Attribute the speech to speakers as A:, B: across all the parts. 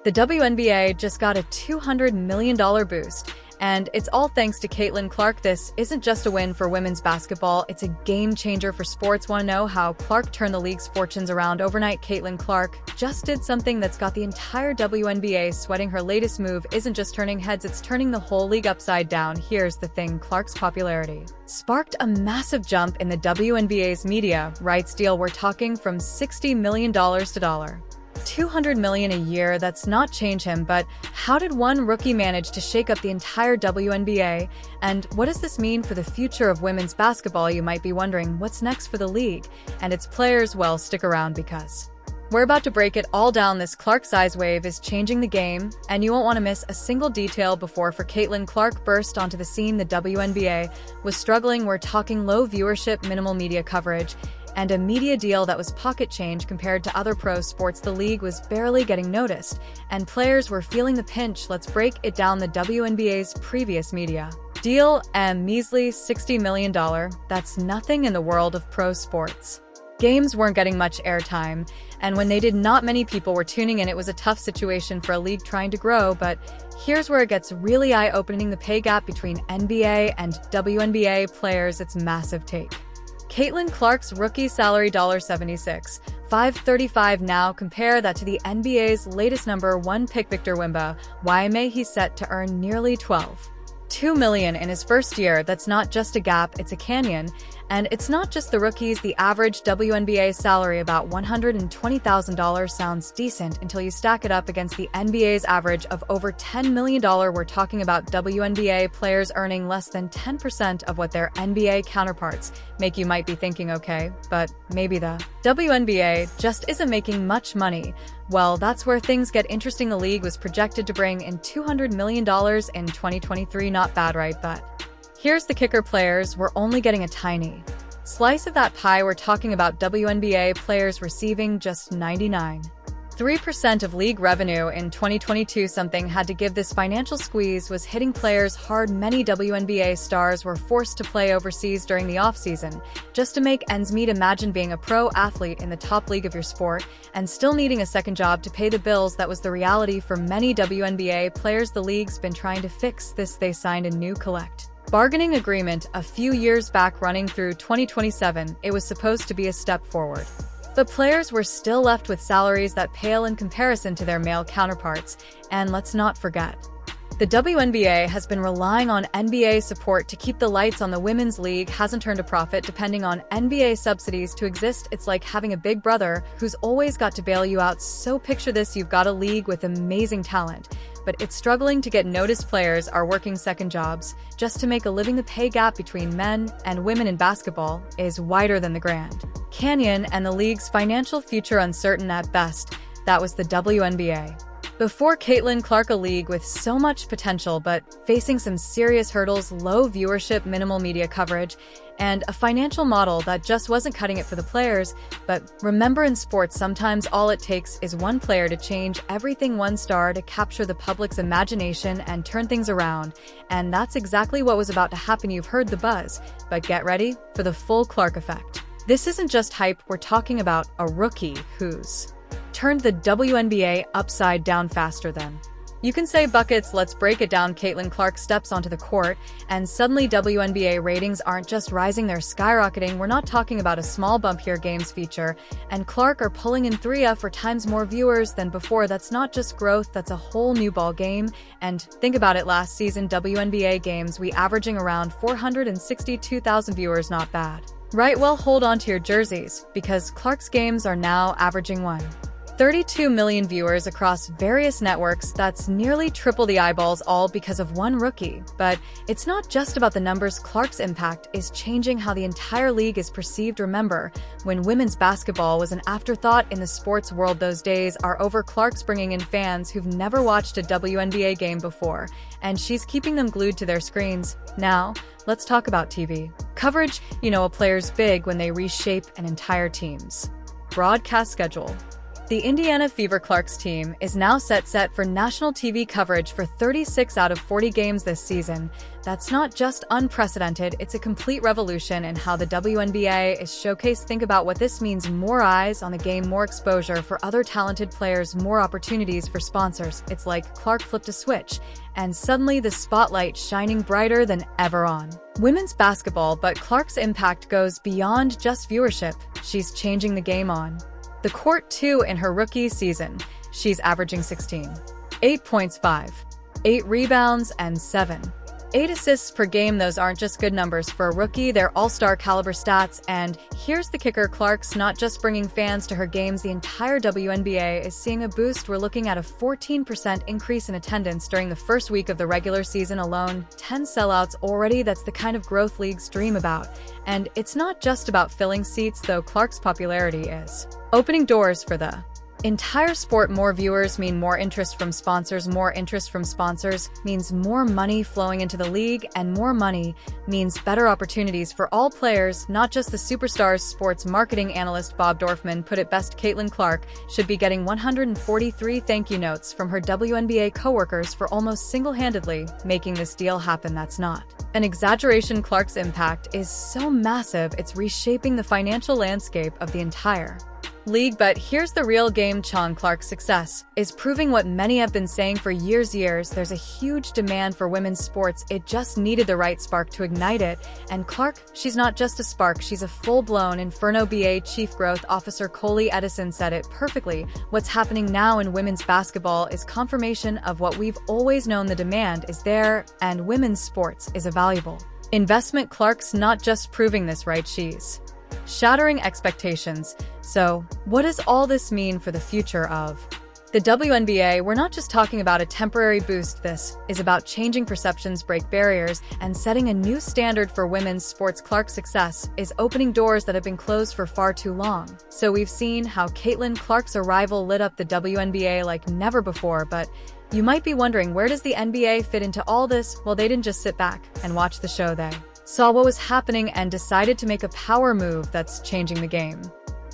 A: The WNBA just got a $200 million boost, and it's all thanks to Caitlin Clark. This isn't just a win for women's basketball, it's a game changer for sports. Want to know how Clark turned the league's fortunes around overnight? Caitlin Clark just did something that's got the entire WNBA sweating. Her latest move isn't just turning heads, it's turning the whole league upside down. Here's the thing, Clark's popularity sparked a massive jump in the WNBA's media rights deal. We're talking from $60 million to $200 million a year. That's not change him, but how did one rookie manage to shake up the entire WNBA? And what does this mean for the future of women's basketball? You might be wondering, what's next for the league and its players? Well, stick around because we're about to break it all down. This Clark size wave is changing the game, and you won't want to miss a single detail. Before Caitlin Clark burst onto the scene, the WNBA was struggling. We're talking low viewership, minimal media coverage, and a media deal that was pocket change compared to other pro sports. The league was barely getting noticed, and players were feeling the pinch. Let's break it down. The WNBA's previous media deal, a measly $60 million. That's nothing in the world of pro sports. Games weren't getting much airtime, and when they did, not many people were tuning in. It was a tough situation for a league trying to grow, but here's where it gets really eye-opening. The pay gap between NBA and WNBA players, it's massive. Take Caitlin Clark's rookie salary, $76,535. Now compare that to the NBA's latest number one pick, Victor Wembanyama. He's set to earn nearly $12.2 million in his first year. That's not just a gap, it's a canyon. And it's not just the rookies. The average WNBA salary, about $120,000, sounds decent until you stack it up against the NBA's average of over $10 million. We're talking about WNBA players earning less than 10% of what their NBA counterparts make. You might be thinking, okay, but maybe the WNBA just isn't making much money. Well, that's where things get interesting. The league was projected to bring in $200 million in 2023. Not bad, right? But here's the kicker, players were only getting a tiny slice of that pie. We're talking about WNBA players receiving just 99.3% of league revenue in 2022. Something had to give. This financial squeeze was hitting players hard. Many WNBA stars were forced to play overseas during the offseason just to make ends meet. Imagine being a pro athlete in the top league of your sport and still needing a second job to pay the bills. That was the reality for many WNBA players. The league's been trying to fix this. They signed a new bargaining agreement a few years back running through 2027. It was supposed to be a step forward, but players were still left with salaries that pale in comparison to their male counterparts. And let's not forget, the WNBA has been relying on NBA support to keep the lights on. The women's league hasn't turned a profit, depending on NBA subsidies to exist. It's like having a big brother who's always got to bail you out. So picture this, you've got a league with amazing talent, but it's struggling to get noticed. Players are working second jobs just to make a living. The pay gap between men and women in basketball is wider than the Grand Canyon, and the league's financial future uncertain at best. That was the WNBA before Caitlin Clark, a league with so much potential but facing some serious hurdles: low viewership, minimal media coverage, and a financial model that just wasn't cutting it for the players. But remember, in sports, sometimes all it takes is one player to change everything, one star to capture the public's imagination and turn things around. And that's exactly what was about to happen. You've heard the buzz, but get ready for the full Clark effect. This isn't just hype, we're talking about a rookie who's turned the WNBA upside down faster than you can say buckets. Let's break it down. Caitlin Clark steps onto the court, and suddenly WNBA ratings aren't just rising, they're skyrocketing. We're not talking about a small bump here. Games feature and Clark are pulling in 3 times more viewers than before. That's not just growth, that's a whole new ball game. And think about it, last season WNBA games we averaging around 462,000 viewers. Not bad, right? Well, hold on to your jerseys, because Clark's games are now averaging 32 million viewers across various networks. That's nearly triple the eyeballs, all because of one rookie. But it's not just about the numbers. Clark's impact is changing how the entire league is perceived. Remember, when women's basketball was an afterthought in the sports world, those days are over. Clark's bringing in fans who've never watched a WNBA game before, and she's keeping them glued to their screens. Now, let's talk about TV coverage. You know, a player's big when they reshape an entire team's broadcast schedule. The Indiana Fever Clarks team is now set for national TV coverage for 36 out of 40 games this season. That's not just unprecedented, it's a complete revolution in how the WNBA is showcased. Think about what this means: more eyes on the game, more exposure for other talented players, more opportunities for sponsors. It's like Clark flipped a switch, and suddenly the spotlight shining brighter than ever on women's basketball. But Clark's impact goes beyond just viewership. She's changing the game on the court too. In her rookie season, she's averaging 16, 8 points, 5, 8 rebounds, and 8 assists per game. Those aren't just good numbers for a rookie, they're all-star caliber stats. And here's the kicker: Clark's not just bringing fans to her games, the entire WNBA is seeing a boost. We're looking at a 14% increase in attendance during the first week of the regular season alone. 10 sellouts already. That's the kind of growth leagues dream about. And it's not just about filling seats, though. Clark's popularity is opening doors for the entire sport. More viewers mean more interest from sponsors. More interest from sponsors means more money flowing into the league, and more money means better opportunities for all players, not just the superstars. Sports marketing analyst Bob Dorfman put it best: Caitlin Clark should be getting 143 thank you notes from her WNBA coworkers for almost single-handedly making this deal happen. That's not an exaggeration. Clark's impact is so massive, it's reshaping the financial landscape of the entire league. But here's the real game: Clark's success is proving what many have been saying for years. There's a huge demand for women's sports. It just needed the right spark to ignite it. And Clark, she's not just a spark, she's a full-blown inferno. BA Chief Growth Officer Coley Edison said it perfectly: what's happening now in women's basketball is confirmation of what we've always known. The demand is there, and women's sports is a valuable investment. Clark's not just proving this right, she's shattering expectations. So, what does all this mean for the future of the WNBA? We're not just talking about a temporary boost. This is about changing perceptions, break barriers, and setting a new standard for women's sports. Clark's success is opening doors that have been closed for far too long. So we've seen how Caitlin Clark's arrival lit up the WNBA like never before, but you might be wondering, where does the NBA fit into all this? Well, they didn't just sit back and watch the show. They saw what was happening and decided to make a power move that's changing the game.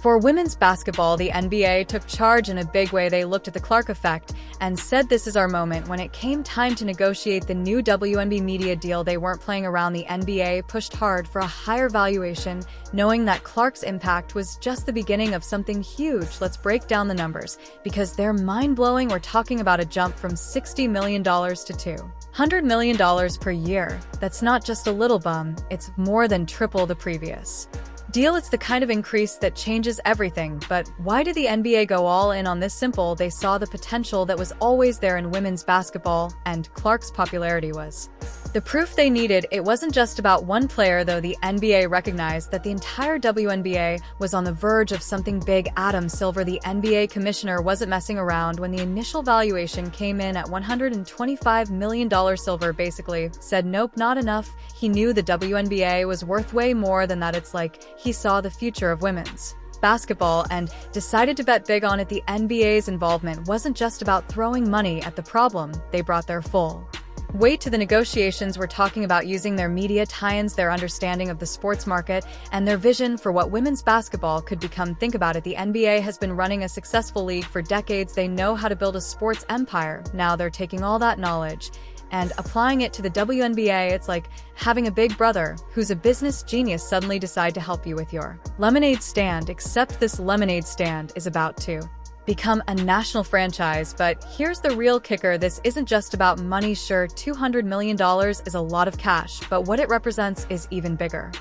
A: For women's basketball, the NBA took charge in a big way. They looked at the Clark effect and said, this is our moment. When it came time to negotiate the new WNBA media deal, they weren't playing around. The NBA pushed hard for a higher valuation, knowing that Clark's impact was just the beginning of something huge. Let's break down the numbers, because they're mind-blowing. We're talking about a jump from $60 million to $200 million per year. That's not just a little bump, it's more than triple the previous deal. It's the kind of increase that changes everything. But why did the NBA go all in on this? Simple: they saw the potential that was always there in women's basketball, and Clark's popularity was the proof they needed. It wasn't just about one player, though. The NBA recognized that the entire WNBA was on the verge of something big. Adam Silver, the NBA commissioner, wasn't messing around. When the initial valuation came in at $125 million, Silver basically said nope, not enough. He knew the WNBA was worth way more than that. It's like he saw the future of women's basketball and decided to bet big on it. The NBA's involvement wasn't just about throwing money at the problem, they brought their full weight to the negotiations. We're talking about using their media tie-ins, their understanding of the sports market, and their vision for what women's basketball could become. Think about it: the NBA has been running a successful league for decades. They know how to build a sports empire. Now they're taking all that knowledge and applying it to the WNBA. It's like having a big brother who's a business genius suddenly decide to help you with your lemonade stand, except this lemonade stand is about to become a national franchise. But here's the real kicker: this isn't just about money. Sure, $200 million is a lot of cash, but what it represents is even bigger.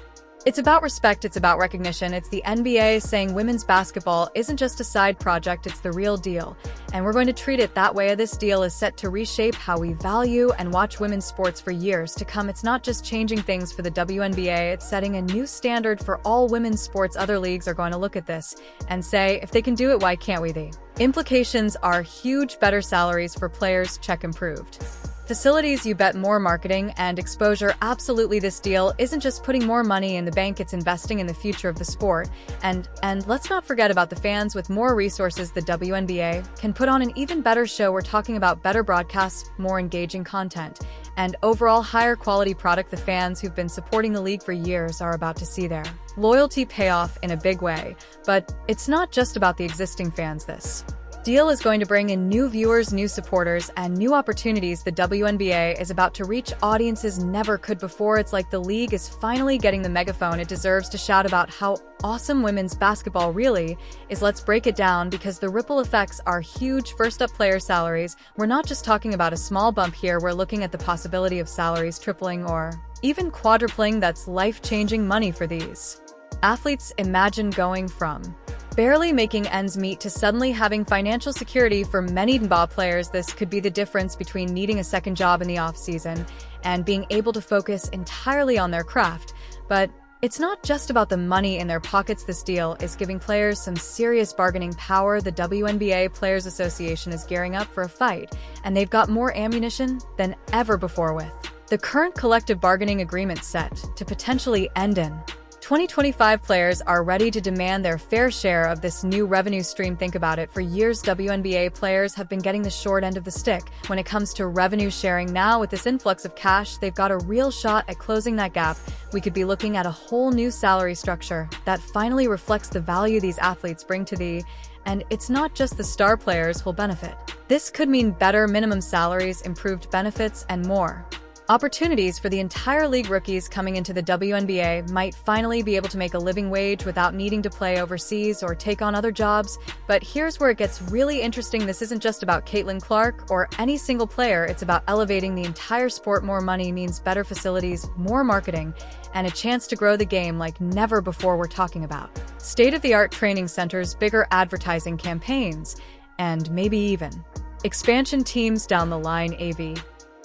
A: It's about respect, it's about recognition. It's the NBA saying women's basketball isn't just a side project, it's the real deal. And we're going to treat it that way. This deal is set to reshape how we value and watch women's sports for years to come. It's not just changing things for the WNBA, it's setting a new standard for all women's sports. Other leagues are going to look at this and say, if they can do it, why can't we? The implications are huge: better salaries for players, check; improved facilities, you bet; more marketing and exposure. Absolutely, this deal isn't just putting more money in the bank, it's investing in the future of the sport. And let's not forget about the fans. With more resources, the WNBA can put on an even better show. We're talking about better broadcasts, more engaging content, and overall higher quality product the fans who've been supporting the league for years are about to see their loyalty pay off in a big way. But it's not just about the existing fans. This deal is going to bring in new viewers, new supporters, and new opportunities. The WNBA is about to reach audiences never could before. It's like the league is finally getting the megaphone it deserves to shout about how awesome women's basketball really is. Let's break it down because the ripple effects are huge. First up, player salaries. We're not just talking about a small bump here. We're looking at the possibility of salaries tripling or even quadrupling. That's life-changing money for these athletes. Imagine going from barely making ends meet to suddenly having financial security. For many WNBA players, this could be the difference between needing a second job in the off-season and being able to focus entirely on their craft. But it's not just about the money in their pockets. This deal is giving players some serious bargaining power. The WNBA Players Association is gearing up for a fight, and they've got more ammunition than ever before with the current collective bargaining agreement set to potentially end in 2025. Players are ready to demand their fair share of this new revenue stream. Think about it. For years, WNBA players have been getting the short end of the stick when it comes to revenue sharing. Now, with this influx of cash, they've got a real shot at closing that gap. We could be looking at a whole new salary structure that finally reflects the value these athletes bring to the and it's not just the star players who'll benefit. This could mean better minimum salaries, improved benefits, and more opportunities for the entire league. Rookies coming into the WNBA might finally be able to make a living wage without needing to play overseas or take on other jobs. But here's where it gets really interesting. This isn't just about Caitlin Clark or any single player. It's about elevating the entire sport. More money means better facilities, more marketing, and a chance to grow the game like never before. We're talking about state-of-the-art training centers, bigger advertising campaigns, and maybe even expansion teams down the line.